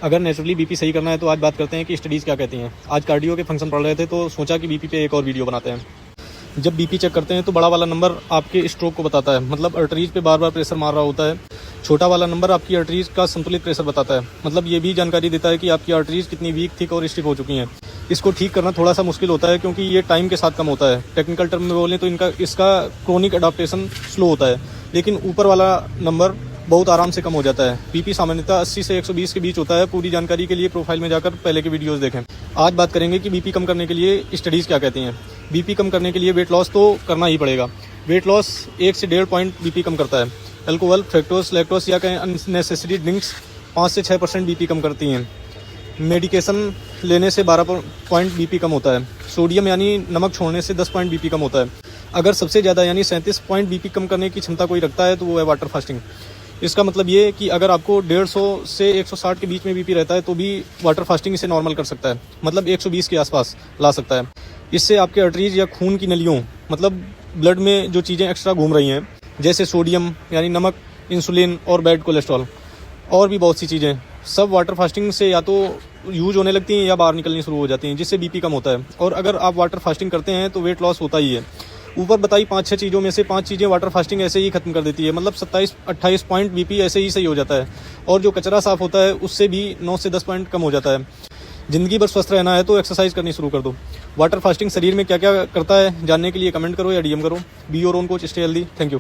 अगर naturally BP सही करना है तो आज बात करते हैं कि स्टडीज़ क्या कहती हैं। आज कार्डियो के फंक्शन पढ़ रहे थे तो सोचा कि बीपी पे एक और वीडियो बनाते हैं। जब बीपी चेक करते हैं तो बड़ा वाला नंबर आपके स्ट्रोक को बताता है, मतलब अर्टरीज पे बार बार प्रेशर मार रहा होता है। छोटा वाला नंबर आपकी अर्टरीज का संतुलित प्रेशर बताता है, मतलब ये भी जानकारी देता है कि आपकी अर्टरीज कितनी वीक, थिक और स्टिफ हो चुकी हैं। इसको ठीक करना थोड़ा सा मुश्किल होता है क्योंकि ये टाइम के साथ कम होता है। टेक्निकल टर्म में बोलें तो इसका क्रोनिक अडाप्टेशन स्लो होता है, लेकिन ऊपर वाला नंबर बहुत आराम से कम हो जाता है। बीपी सामान्यतः 80 से 120 के बीच होता है। पूरी जानकारी के लिए प्रोफाइल में जाकर पहले के वीडियोस देखें। आज बात करेंगे कि बीपी कम करने के लिए स्टडीज़ क्या कहती हैं। बीपी कम करने के लिए वेट लॉस तो करना ही पड़ेगा। वेट लॉस 1 से 1.5 पॉइंट बीपी कम करता है। अल्कोहल, फ्रैक्टोज, लैक्टोज या कहीं अननेसेसरी ड्रिंक्स 5 से 6% बीपी कम करती हैं। मेडिकेशन लेने से 12 पॉइंट बीपी कम होता है। सोडियम यानी नमक छोड़ने से 10 पॉइंट बीपी कम होता है। अगर सबसे ज़्यादा यानी 37 पॉइंट बीपी कम करने की क्षमता कोई रखता है तो वो है वाटर फास्टिंग। इसका मतलब ये कि अगर आपको 150 से 160 के बीच में बीपी रहता है तो भी वाटर फास्टिंग इसे नॉर्मल कर सकता है, मतलब 120 के आसपास ला सकता है। इससे आपके अर्टरीज या खून की नलियों, मतलब ब्लड में जो चीज़ें एक्स्ट्रा घूम रही हैं जैसे सोडियम यानी नमक, इंसुलिन और बैड कोलेस्ट्रॉल और भी बहुत सी चीज़ें, सब वाटर फास्टिंग से या तो यूज होने लगती हैं या बाहर निकलनी शुरू हो जाती हैं, जिससे बीपी कम होता है। और अगर आप वाटर फास्टिंग करते हैं तो वेट लॉस होता ही है। ऊपर बताई 5-6 चीज़ों में से 5 चीज़ें वाटर फास्टिंग ऐसे ही खत्म कर देती है, मतलब 27-28 पॉइंट बीपी ऐसे ही सही हो जाता है। और जो कचरा साफ होता है उससे भी 9 से 10 पॉइंट कम हो जाता है। ज़िंदगी भर स्वस्थ रहना है तो एक्सरसाइज करनी शुरू कर दो। वाटर फास्टिंग शरीर में क्या क्या करता है जानने के लिए कमेंट करो या डीएम करो। Be your own coach, stay healthy. Thank you.